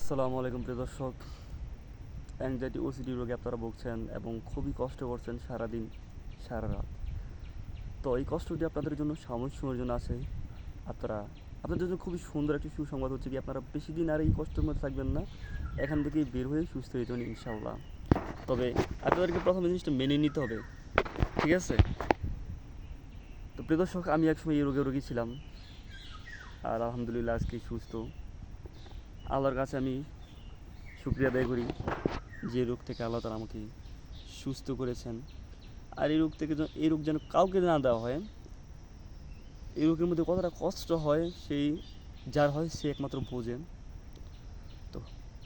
আসসালামু আলাইকুম প্রিয় দর্শক। অ্যাংজাইটি ওসিডি রোগে আপনারা ভুগছেন এবং খুবই কষ্ট করছেন সারাদিন সারা রাত। তো এই কষ্টটি আপনাদের জন্য সাময়িক সময়ের জন্য আছে। আপনারা আপনাদের জন্য খুবই সুন্দর একটি সুসংবাদ হচ্ছে কি, আপনারা বেশি দিন আর এই কষ্টের মধ্যে থাকবেন না। এখান থেকেই বের হয়ে সুস্থ হয়ে যাবেন ইনশাআল্লাহ। তবে আপনাদেরকে প্রথমে জিনিসটা মেনে নিতে হবে, ঠিক আছে? তো প্রিয় দর্শক, আমি একসময় এই রোগী ছিলাম, আর আলহামদুলিল্লাহ আজকে সুস্থ। আল্লাহর কাছে আমি শুকরিয়া আদায় করি যে রোগ থেকে আল্লাহ তাআলা আমাকে সুস্থ করেছেন। আর এই রোগ যেন কাউকে না দেওয়া হয়। এই রোগের মধ্যে কতটা কষ্ট হয় সেই যার হয় সে একমাত্র বোঝে। তো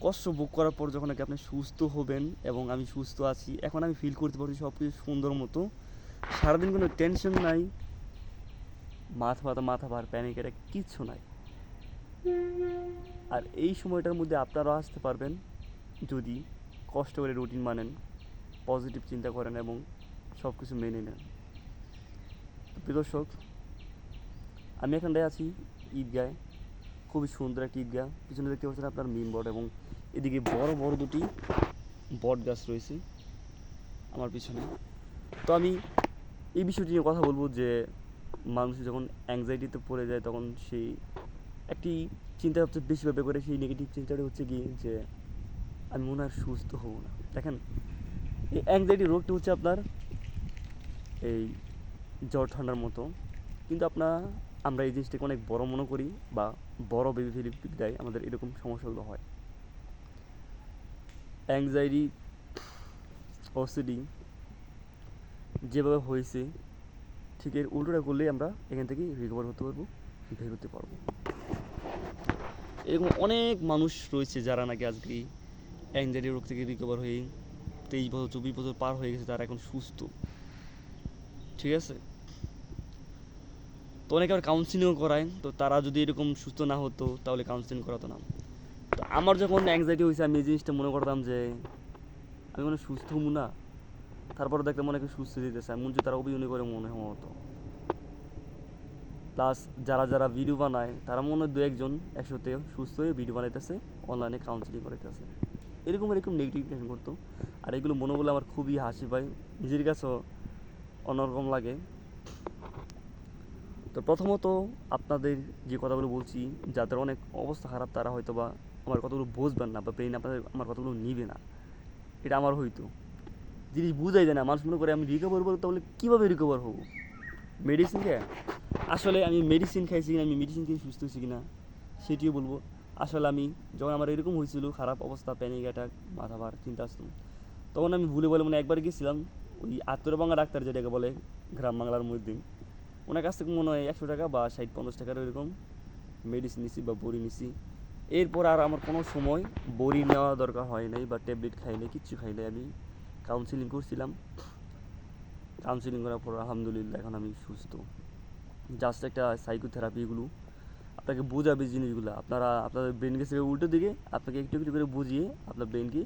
কষ্ট ভোগ করার পর যখন নাকি আপনি সুস্থ হবেন, এবং আমি সুস্থ আছি, এখন আমি ফিল করতে পারছি সব কিছু সুন্দর মতো। সারাদিন কোনো টেনশন নাই, মাথা ভার, প্যানিক অ্যাটাক কিচ্ছু নাই। আর এই সময়টার মধ্যে আপনারাও আসতে পারবেন যদি কষ্ট করে রুটিন মানেন, পজিটিভ চিন্তা করেন এবং সব কিছু মেনে নেন। প্রিয় দর্শক, আমি এখানটায় আছি ঈদগায়, খুবই সুন্দর একটি ঈদগাহ। পিছনে দেখতে পাচ্ছেন আপনার মিম বট, এবং এদিকে বড় বড় দুটি বট গাছ রয়েছে আমার পিছনে। তো আমি এই বিষয়টি নিয়ে কথা বলবো যে মানুষ যখন অ্যাংজাইটিতে পড়ে যায় তখন সেই একটি চিন্তা সবচেয়ে বেশি ভাবে করে, সেই নেগেটিভ চিন্তাটা হচ্ছে কি যে আমি মনে হয় সুস্থ হব না। দেখেন, এই অ্যাংজাইটি রোগটা হচ্ছে আপনার এই জ্বর ঠান্ডার মতো, কিন্তু আমরা এই জিনিসটাকে অনেক বড় মনে করি বা বড় ভেবে ফেলি, বিদায় আমাদের এরকম সমস্যাগুলো হয়। অ্যাংজাইটি ওসিডি যেভাবে হয়েছে ঠিক এর উল্টোটা করলেই আমরা এখান থেকে রিকভার হতে পারবো, বের হতে পারবো। এরকম অনেক মানুষ রয়েছে যারা নাকি আজকে অ্যাংজাইটি রোগ থেকে রিকভার হয়ে 23 বছর 24 বছর পার হয়ে গেছে, তারা এখন সুস্থ, ঠিক আছে? তো অনেকে আবার কাউন্সিলিংও করায়। তো তারা যদি এরকম সুস্থ না হতো তাহলে কাউন্সিলিং করাতো না। তো আমার যখন অ্যাংজাইটি হয়েছে আমি এই জিনিসটা মনে করতাম যে আমি মনে সুস্থ হবো না। তারপরে দেখলাম অনেকে সুস্থ দিতেছে, আমি মনে হচ্ছে তারা অভিনয় করে মনে হতো। প্লাস যারা ভিডিও বানায় তারা মনে হয় 2-1 জন একসাথে সুস্থ হয়ে ভিডিও বানাইতেছে, অনলাইনে কাউন্সিলিং করাইতেছে। এরকম নেগেটিভ টেনশন করতো। আর এগুলো মনে করলে আমার খুবই হাসি পায়, নিজের কাছেও অন্যরকম লাগে। তো প্রথমত আপনাদের যে কথাগুলো বলছি, যাদের অনেক অবস্থা খারাপ তারা হয়তো বা আমার কথাগুলো বুঝবেন না, বা ব্রেন আমার কথাগুলো নিবে না। এটা আমার হয়তো জিনিস বুঝাই যায় না। মানুষ মনে করে আমি রিকভার হবো, তাহলে কীভাবে রিকভার হবো? মেডিসিন খেয়ে? আসলে আমি মেডিসিন খাইছি কিনা, আমি মেডিসিন খেয়ে সুস্থ হয়েছি কিনা সেটিও বলবো। আসলে আমি যখন আমার এরকম হয়েছিল, খারাপ অবস্থা, প্যানিক অ্যাটাক, মাথা ভার, চিন্তা আসতো, তখন আমি ভুলে বলে একবার গেছিলাম ওই আত্মরবাঙ্গা ডাক্তার যেটাকে বলে গ্রাম বাংলার মধ্যে, ওনার কাছ থেকে মনে হয় 100 টাকা বা 60-50 টাকার এরকম মেডিসিন নিছি বা বড়ি নিছি। এরপর আর আমার কোনো সময় বড়ি নেওয়া দরকার হয় নাই বা ট্যাবলেট খাই নাই, কিচ্ছু খাই নাই। আমি কাউন্সিলিং করছিলাম, কাউন্সিলিং করার পর আলহামদুলিল্লাহ এখন আমি সুস্থ। জাস্ট একটা সাইকোথেরাপি, এগুলো আপনাকে বোঝাবে জিনিসগুলো। আপনাদের ব্রেনকে সেভাবে উল্টো দিকে আপনাকে একটু একটু করে বুঝিয়ে আপনার ব্রেনকে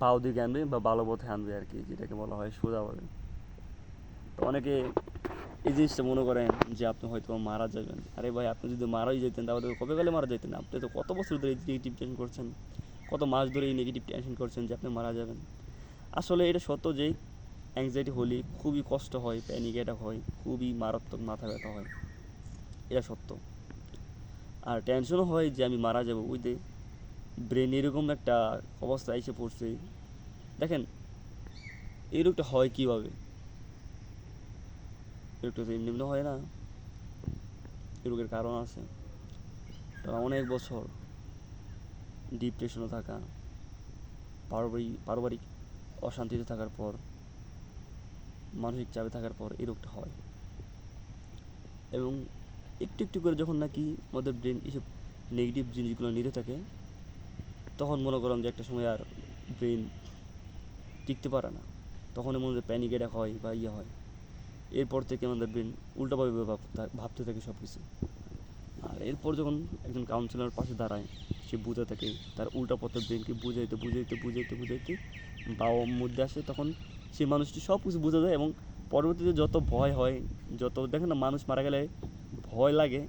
বাও দিকে আনবে বা ভালো পথে আনবে আর কি, যেটাকে বলা হয় সোজাভাবে। তো অনেকে এই জিনিসটা মনে করেন যে আপনি হয়তো মারা যাবেন। আরে ভাই, আপনি যদি মারাই যেতেন তাহলে কবে কালে মারা যেতেন? আপনি তো কত বছর ধরে এই নেগেটিভ টেনশন করছেন, কত মাস ধরে এই নেগেটিভ টেনশন করছেন যে আপনি মারা যাবেন। আসলে এটা সত্য যে অ্যাংজাইটি হলে খুবই কষ্ট হয়, প্যানিক অ্যাটাক হয়, খুবই মারাত্মক মাথা ব্যথা হয়, এটা সত্য। আর টেনশনও হয় যে আমি মারা যাবো, ওই যে ব্রেন এরকম একটা অবস্থা এসে পড়ছে। দেখেন, এই রোগটা হয় কীভাবে? এই রোগটা তো এমনি এমনি হয় না, এই রোগের কারণ আছে। তারা অনেক বছর ডিপ্রেশনে থাকা, পারিবারিক অশান্তিতে থাকার পর, মানসিক চাপে থাকার পর এই রোগটা হয়। এবং একটু একটু করে যখন নাকি আমাদের ব্রেন এসব নেগেটিভ জিনিসগুলো নিতে থাকে, তখন মনে করেন যে একটা সময় আর ব্রেন টিকতে পারে না, তখনই মনে হয় প্যানিক অ্যাটাক হয় বা হয়। এরপর থেকে আমাদের ব্রেন উল্টোভাবে ভাবতে থাকে সব কিছু। আর এরপর যখন একজন কাউন্সিলর পাশে দাঁড়ায়, সে বুঝে থাকে, তার উল্টা পথে ব্রেনকে বুঝাইতে বাবার মধ্যে আসে, তখন সেই মানুষটি সব কিছু বোঝা যায়। এবং পরবর্তীতে যত ভয় হয়, যত দেখেন না, মানুষ মারা গেলে ভয় লাগে,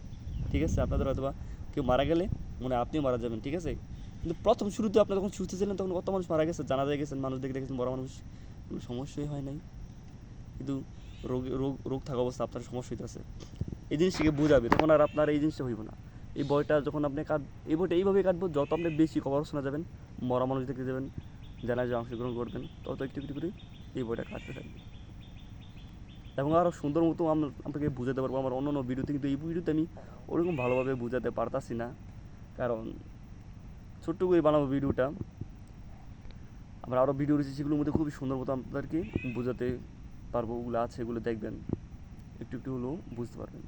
ঠিক আছে? আপনাদের হয়তো বা কেউ মারা গেলে মনে হয় আপনিও মারা যাবেন, ঠিক আছে? কিন্তু প্রথম শুরুতে আপনি যখন সুস্থ ছিলেন তখন কত মানুষ মারা গেছে, জানা যায় গেছেন, মানুষ দেখে দেখেছেন, বড় মানুষ, কোনো সমস্যাই হয় নাই। কিন্তু রোগ রোগ রোগ থাকা অবস্থা আপনার সমস্যা হইতেছে, এই জিনিসটাকে বোঝাবে, তখন আর আপনার এই জিনিসটা হইব না। এই বয়টা যখন আপনি এই বইটা এইভাবেই কাটবো, যত আপনি বেশি খবর শোনা যাবেন, মরা মানুষ দেখতে যাবেন, জানায় যে অংশগ্রহণ করবেন, তত একটু একটু করে এই বইটা কাটতে থাকবে। এবং আরও সুন্দর মতো আপনাকে বুঝাতে পারবো। আমার অন্য অন্য ভিডিওতে, কিন্তু এই ভিডিওতে আমি ওরকম ভালোভাবে বুঝাতে পারতাছি না, কারণ ছোট্ট করে বানাবো ভিডিওটা। আমরা আরও ভিডিও রয়েছে, সেগুলোর মধ্যে খুবই সুন্দর মতো আপনাদেরকে বোঝাতে পারবো, ওগুলো আছে, এগুলো দেখবেন, একটু একটু হলেও বুঝতে পারবেন।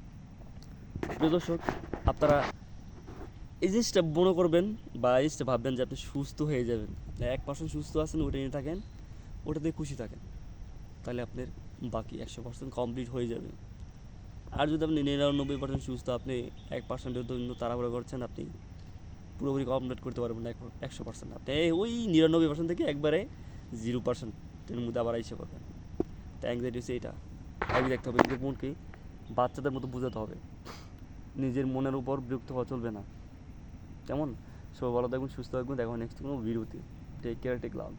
প্রিয় দর্শক, আপনারা এই জিনিসটা মনে করবেন বা এই জিনিসটা ভাববেন যে আপনি সুস্থ হয়ে যাবেন, 1% সুস্থ আছেন, ওটা নিয়ে থাকেন, ওটাতে খুশি থাকেন, তাহলে আপনার বাকি 100% কমপ্লিট হয়ে যাবে। আর যদি আপনি 99% সুস্থ, আপনি 1%-এর জন্য তাড়াহুড়ো করছেন, আপনি পুরোপুরি কমপ্লিট করতে পারবেন না 100%। আপনি ওই 99% থেকে একবারে 0%-এর মধ্যে আবার এসে পারবেন। তো অ্যাংজাইটি হচ্ছে এটা, আগে দেখতে হবে নিজের মনকে বাচ্চাদের মতো বোঝাতে হবে, নিজের মনের উপর বিরক্ত হওয়া চলবে না। কেমন? সবাই ভালো থাকবেন, সুস্থ থাকবেন, দেখা হবে নেক্সট কোনো ভিডিওতে। টেক কেয়ার, টেক লাভ।